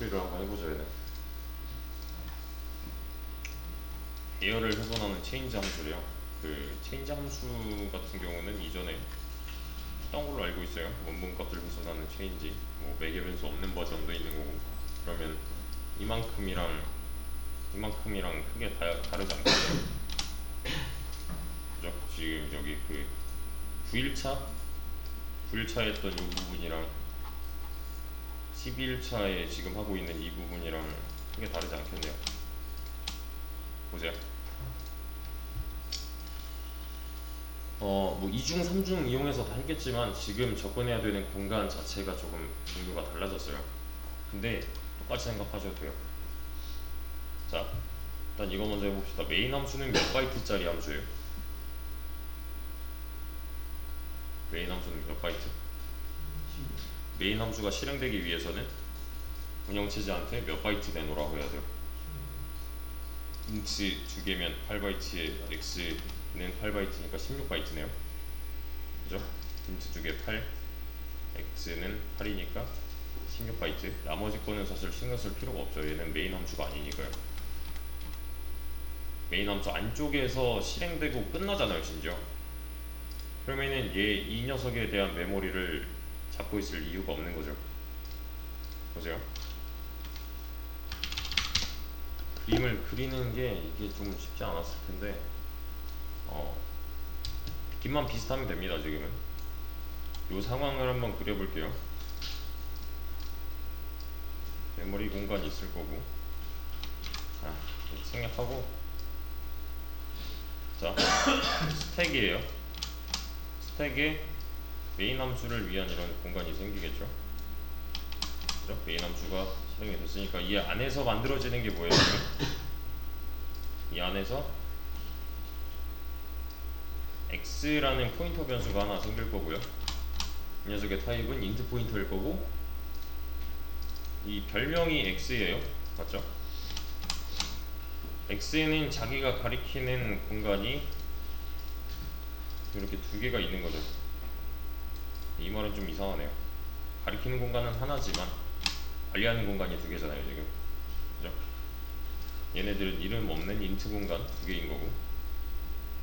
풀이를 한번 해보죠. 얘는 배열을 훼손하는 체인지 함수래요. 그 체인지 함수 같은 경우는 이전에 했던 걸로 알고 있어요. 원본 값을 훼손하는 체인지, 뭐 매개 변수 없는 버전도 있는 거고. 그러면 이만큼이랑 크게 다르지 않겠어요? 그죠? 지금 여기 그 9일차에 했던 이 부분이랑 12일차에 지금 하고 있는 이 부분이랑 크게 다르지 않겠네요. 보세요. 뭐 2중, 3중 이용해서 다 했겠지만 지금 접근해야 되는 공간 자체가 조금 종류가 달라졌어요. 근데 똑같이 생각하셔도 돼요. 자, 일단 이거 먼저 해봅시다. 메인 함수는 몇 바이트짜리 함수예요? 메인 함수는 몇 바이트? 메인 함수가 실행되기 위해서는 운영체제한테 몇 바이트 내놓으라고 해야 돼요? 인치 2개면 8바이트에 x는 8바이트니까 16바이트네요. 그죠? 인치 2개 8, x는 8이니까 16바이트. 나머지 거는 사실 신경 쓸 필요가 없죠. 얘는 메인 함수가 아니니까요. 메인 함수 안쪽에서 실행되고 끝나잖아요, 심지어. 그러면은 이 녀석에 대한 메모리를 잡고 있을 이유가 없는 거죠. 보세요. 그림을 그리는 게 이게 좀 쉽지 않았을 텐데, 느낌만 비슷하면 됩니다. 지금은 이 상황을 한번 그려볼게요. 메모리 공간이 있을 거고, 자, 생략하고, 자, 스택이에요. 스택에 메인 함수를 위한 이런 공간이 생기겠죠. 그죠? 메인 함수가 실행이 됐으니까 이 안에서 만들어지는 게 뭐예요? 이 안에서 x라는 포인터 변수가 하나 생길 거고요. 이 녀석의 타입은 int 포인터일 거고, 이 별명이 x예요. 맞죠? x는 자기가 가리키는 공간이 이렇게 두 개가 있는 거죠. 이 말은 좀 이상하네요. 가리키는 공간은 하나지만 관리하는 공간이 두 개잖아요, 지금. 그죠? 얘네들은 이름 없는 int 공간 두 개인 거고,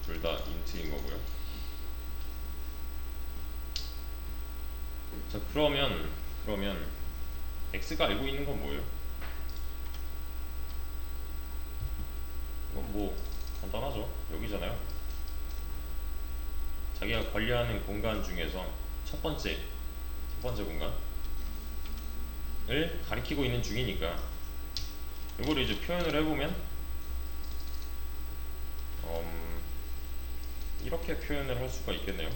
둘 다 int인 거고요. 자, 그러면 x가 알고 있는 건 뭐예요? 뭐 간단하죠. 여기잖아요. 자기가 관리하는 공간 중에서 첫 번째 공간을 가리키고 있는 중이니까 이거를 이제 표현을 해보면 이렇게 표현을 할 수가 있겠네요.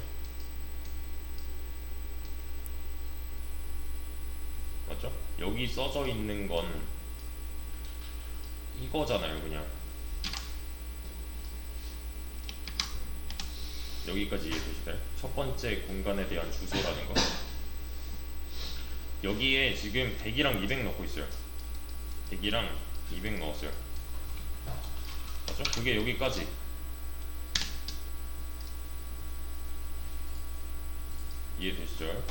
맞죠? 여기 써져 있는 건 이거잖아요. 그냥 여기까지 이해되시나요? 첫 번째 공간에 대한 주소라는 거. 여기에 지금 100이랑 200 넣고 있어요. 100이랑 200 넣었어요. 맞죠? 그게 여기까지. 이해되시죠?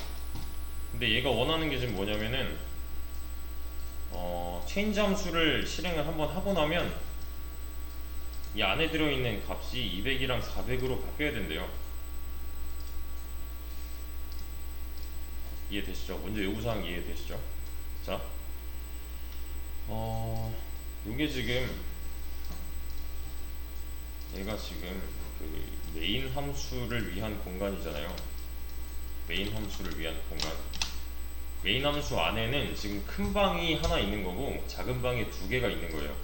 근데 얘가 원하는 게 지금 뭐냐면은 체인지 함수를 실행을 한번 하고 나면 이 안에 들어있는 값이 200이랑 400으로 바뀌어야 된대요. 이해되시죠? 먼저 요구사항 이해되시죠? 자, 요게 지금 얘가 지금 그 메인 함수를 위한 공간이잖아요. 메인 함수를 위한 공간. 메인 함수 안에는 지금 큰 방이 하나 있는 거고 작은 방이 두 개가 있는 거예요.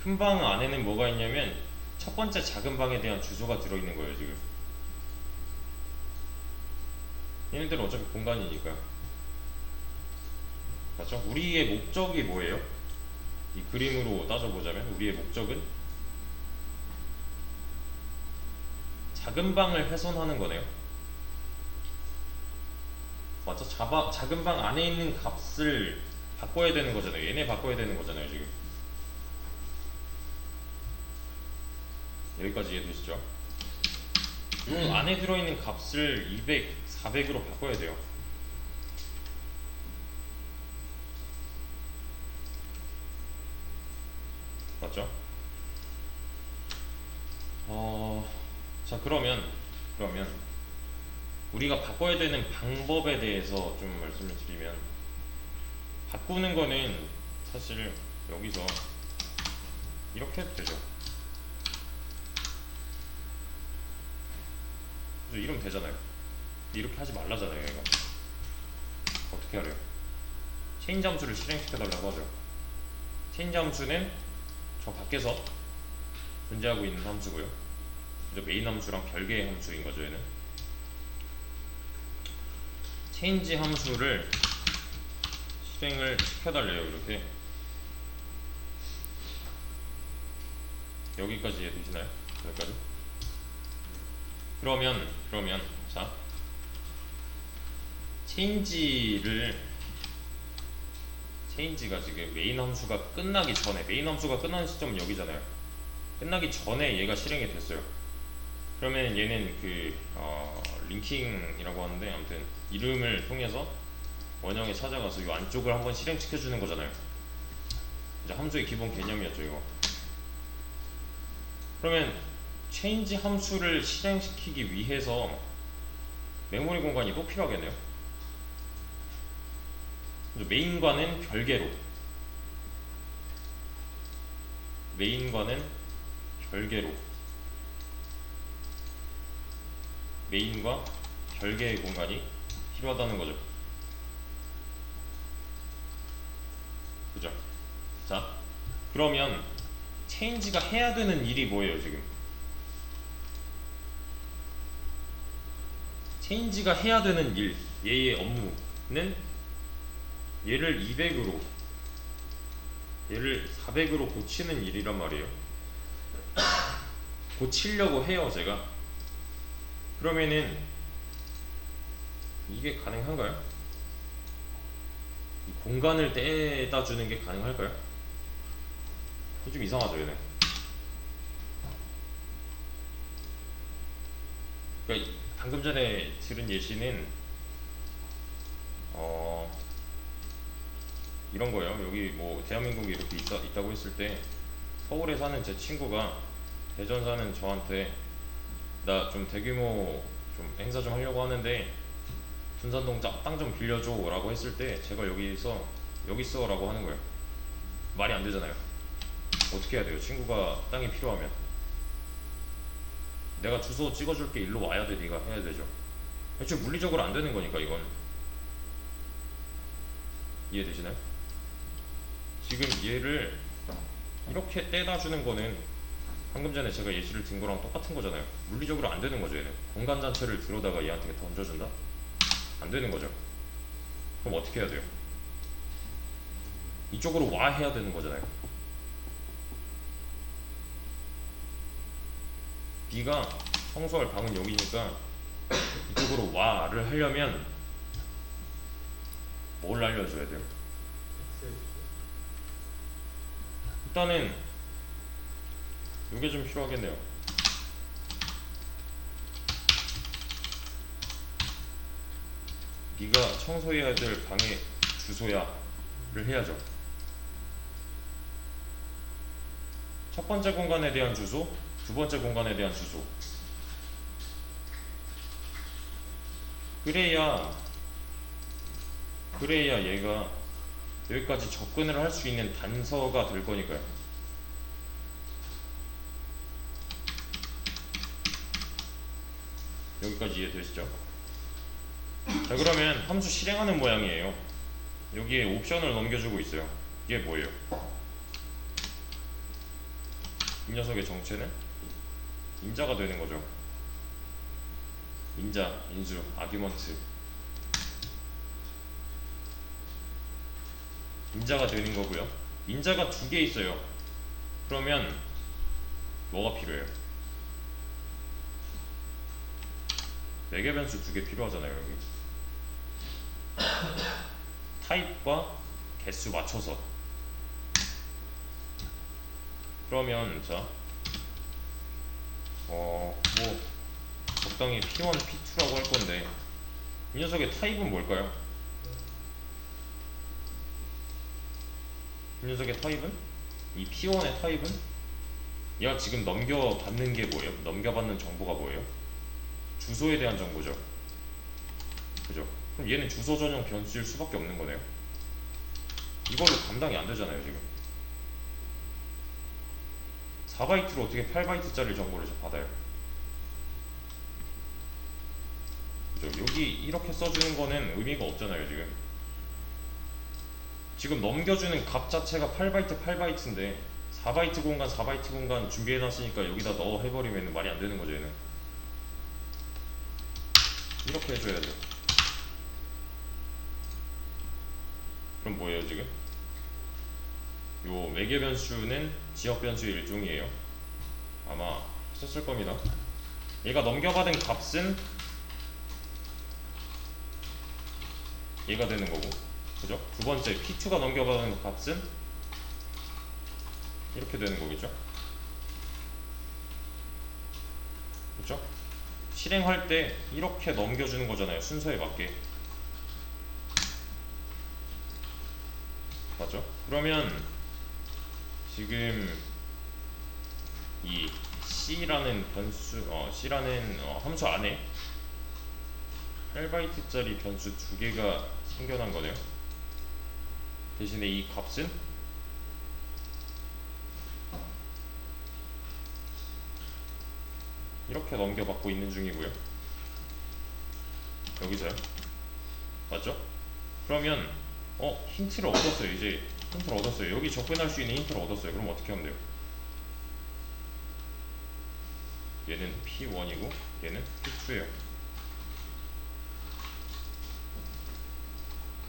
큰 방 안에는 뭐가 있냐면 첫 번째 작은 방에 대한 주소가 들어있는 거예요. 지금 얘네들은 어차피 공간이니까. 맞죠? 우리의 목적이 뭐예요? 이 그림으로 따져보자면 우리의 목적은 작은 방을 훼손하는 거네요. 맞죠? 작은 방 안에 있는 값을 바꿔야 되는 거잖아요. 얘네 바꿔야 되는 거잖아요. 지금 여기까지 이해되시죠? 이 안에 들어있는 값을 200, 400으로 바꿔야 돼요. 맞죠? 자 그러면 우리가 바꿔야 되는 방법에 대해서 좀 말씀을 드리면, 바꾸는 거는 사실 여기서 이렇게 해도 되죠. 그래서 이러면 되잖아요. 이렇게 하지 말라잖아요. 얘가 어떻게 하래요? 체인지 함수를 실행시켜 달라고 하죠. 체인지 함수는 저 밖에서 존재하고 있는 함수고요. 그죠? 메인 함수랑 별개의 함수인 거죠. 얘는 체인지 함수를 실행을 시켜달래요. 이렇게 여기까지 이해되시나요? 여기까지? 그러면 자 체인지가 지금 메인 함수가 끝나기 전에, 메인 함수가 끝나는 시점은 여기잖아요. 끝나기 전에 얘가 실행이 됐어요. 그러면 얘는 링킹이라고 하는데, 아무튼 이름을 통해서 원형에 찾아가서 이 안쪽을 한번 실행시켜 주는 거잖아요. 이제 함수의 기본 개념이었죠 이거. 그러면 체인지 함수를 실행시키기 위해서 메모리 공간이 또 필요하겠네요. 메인과는 별개로, 메인과 별개의 공간이 필요하다는 거죠. 그죠? 자, 그러면 체인지가 해야 되는 일이 뭐예요 지금? 체인지가 해야 되는 일, 얘의 업무는 얘를 200으로, 얘를 400으로 고치는 일이란 말이에요. 고치려고 해요 제가. 그러면은 이게 가능한가요? 이 공간을 떼다 주는 게 가능할까요? 좀 이상하죠 얘는. 그러니까 방금 전에 들은 예시는 이런 거예요. 여기 뭐 대한민국이 이렇게 있다고 했을 때, 서울에 사는 제 친구가 대전 사는 저한테 나 좀 대규모 좀 행사 좀 하려고 하는데 둔산동 땅 좀 빌려줘 라고 했을 때, 제가 여기 있어 라고 하는 거예요. 말이 안 되잖아요. 어떻게 해야 돼요? 친구가 땅이 필요하면 내가 주소 찍어줄게 일로 와야 돼, 네가 해야 되죠. 애초에 물리적으로 안 되는 거니까 이건. 이해되시나요? 지금 얘를 이렇게 떼다 주는 거는 방금 전에 제가 예시를 든 거랑 똑같은 거잖아요. 물리적으로 안 되는 거죠 얘는. 공간 자체를 들어다가 얘한테 던져준다? 안 되는 거죠. 그럼 어떻게 해야 돼요? 이쪽으로 와 해야 되는 거잖아요. 네가 청소할 방은 여기니까 이쪽으로 와를 하려면 뭘 알려줘야 돼요? 일단은 이게 좀 필요하겠네요. 네가 청소해야 될 방의 주소야를 해야죠. 첫 번째 공간에 대한 주소, 두 번째 공간에 대한 주소. 그래야 얘가 여기까지 접근을 할 수 있는 단서가 될 거니까요. 여기까지 이해되시죠? 자, 그러면 함수 실행하는 모양이에요. 여기에 옵션을 넘겨주고 있어요. 이게 뭐예요? 이 녀석의 정체는 인자가 되는 거죠. 인수, 아규먼트. 인자가 되는 거고요. 인자가 두 개 있어요. 그러면 뭐가 필요해요? 매개 변수 두 개 필요하잖아요. 여기 타입과 개수 맞춰서. 그러면 자 뭐 적당히 P1, P2라고 할 건데, 이 녀석의 타입은 뭘까요? 이 녀석의 타입은 이 P1의 타입은 얘가 지금 넘겨받는 게 뭐예요? 넘겨받는 정보가 뭐예요? 주소에 대한 정보죠. 그죠? 그럼 얘는 주소 전용 변수일 수밖에 없는 거네요. 이걸로 감당이 안 되잖아요, 지금. 4바이트로 어떻게 8바이트짜리 정보를 받아요? 그죠? 여기 이렇게 써주는 거는 의미가 없잖아요, 지금. 지금 넘겨주는 값 자체가 8바이트 8바이트인데 4바이트 공간 4바이트 공간 준비해놨으니까 여기다 넣어 해버리면 말이 안 되는 거죠, 얘는. 이렇게 해줘야 돼요. 그럼 뭐예요, 지금? 요 매개 변수는 지역 변수의 일종이에요. 아마 썼을 겁니다. 얘가 넘겨받은 값은 얘가 되는 거고, 그죠? 두 번째 P2가 넘겨받은 값은 이렇게 되는 거겠죠? 그죠? 실행할 때 이렇게 넘겨주는 거잖아요, 순서에 맞게. 맞죠? 그러면 지금 이 C라는 변수, C라는 함수 안에 8바이트짜리 변수 두 개가 생겨난 거네요. 대신에 이 값은 이렇게 넘겨받고 있는 중이고요. 여기서요. 맞죠? 그러면 힌트를 얻었어요. 이제 힌트를 얻었어요. 여기 접근할 수 있는 힌트를 얻었어요. 그럼 어떻게 하면 돼요? 얘는 P1이고 얘는 P2예요.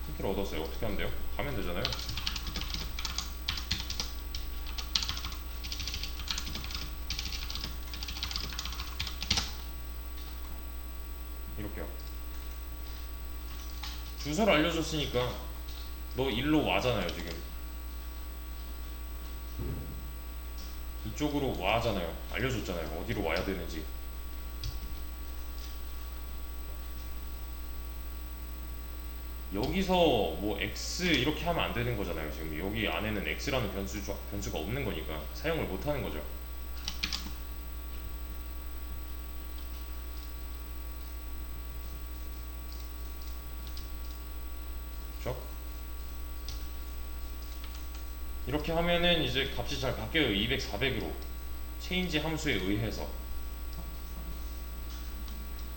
힌트를 얻었어요. 어떻게 하면 돼요? 가면 되잖아요. 이렇게요. 주소를 알려줬으니까 너 일로 와잖아요, 지금. 이쪽으로 와잖아요. 알려줬잖아요. 어디로 와야 되는지. 여기서 뭐 X 이렇게 하면 안 되는 거잖아요. 지금 여기 안에는 X라는 변수가 없는 거니까 사용을 못 하는 거죠. 그렇죠? 이렇게 하면은 이제 값이 잘 바뀌어요. 200, 400으로 체인지 함수에 의해서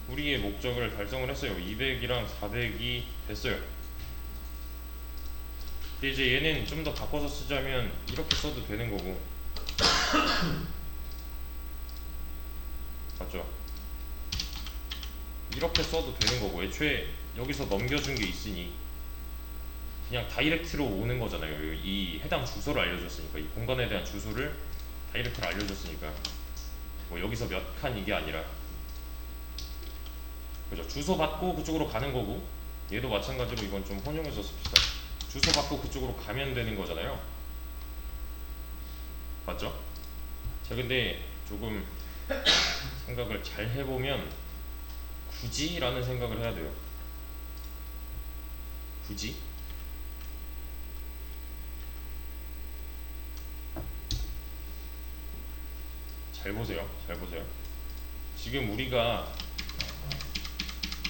우리의 목적을 달성을 했어요. 200이랑 400이 됐어요. 근데 이제 얘는 좀 더 바꿔서 쓰자면 이렇게 써도 되는 거고, 맞죠? 이렇게 써도 되는 거고, 애초에 여기서 넘겨준 게 있으니 그냥 다이렉트로 오는 거잖아요. 이 해당 주소를 알려줬으니까, 이 공간에 대한 주소를 다이렉트로 알려줬으니까, 뭐 여기서 몇 칸 이게 아니라, 그죠? 주소 받고 그쪽으로 가는 거고, 얘도 마찬가지로 이건 좀 혼용해서 씁시다. 주소 받고 그쪽으로 가면 되는 거잖아요. 맞죠? 자, 근데 조금 생각을 잘 해보면 굳이? 라는 생각을 해야 돼요. 굳이? 잘 보세요. 잘 보세요. 지금 우리가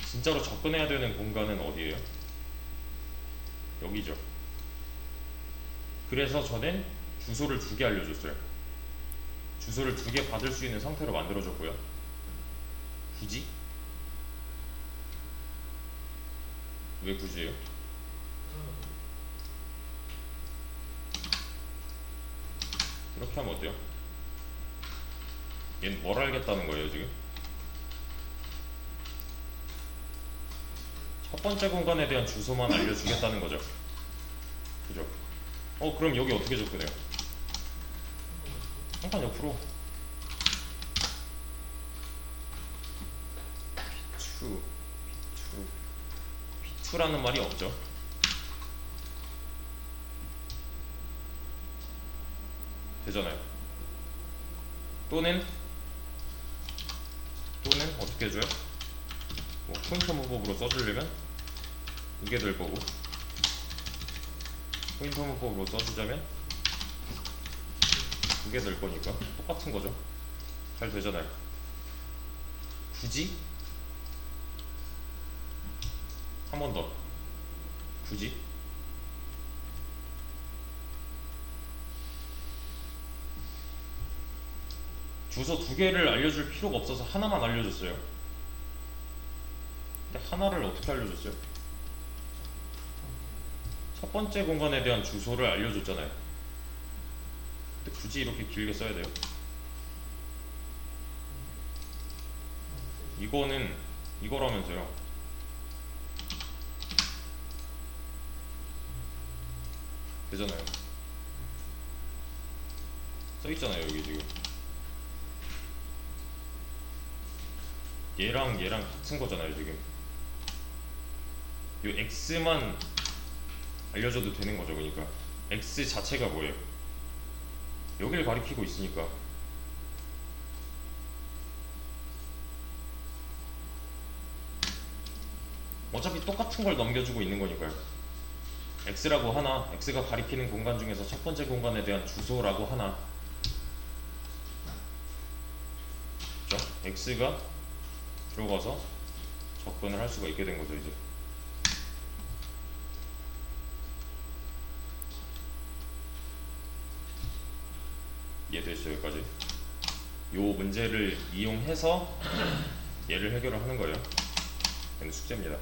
진짜로 접근해야 되는 공간은 어디예요? 여기죠. 그래서 저는 주소를 2개 알려줬어요. 주소를 2개 받을 수 있는 상태로 만들어줬고요. 굳이? 왜 굳이예요? 이렇게 하면 어때요? 얘는 뭘 알겠다는 거예요, 지금? 첫 번째 공간에 대한 주소만 알려주겠다는 거죠. 그죠? 그럼 여기 어떻게 접근해요? 한칸 옆으로 P2, P2라는 말이 없죠. 되잖아요. 또는 어떻게 해줘요? 뭐 포인터 문법으로 써주려면 이게 될 거고, 포인터 문법으로 써주자면 두 개 될 거니까 똑같은 거죠. 잘 되잖아요. 굳이 한 번 더. 굳이 주소 두 개를 알려줄 필요가 없어서 하나만 알려줬어요. 근데 하나를 어떻게 알려줬어요? 첫 번째 공간에 대한 주소를 알려줬잖아요. 근데 굳이 이렇게 길게 써야 돼요? 이거는 이거라면서요. 되잖아요. 써있잖아요 여기 지금. 얘랑 얘랑 같은 거잖아요 지금. 요 x만 알려줘도 되는 거죠. 그러니까 x 자체가 뭐예요? 여기를 가리키고 있으니까. 어차피 똑같은 걸 넘겨주고 있는 거니까요. x라고 하나, x가 가리키는 공간 중에서 첫 번째 공간에 대한 주소라고 하나, 그렇죠? x가 들어가서 접근을 할 수가 있게 된 거죠 이제. 이해되시죠 여기까지? 요 문제를 이용해서 얘를 해결을 하는 거예요. 얘는 숙제입니다.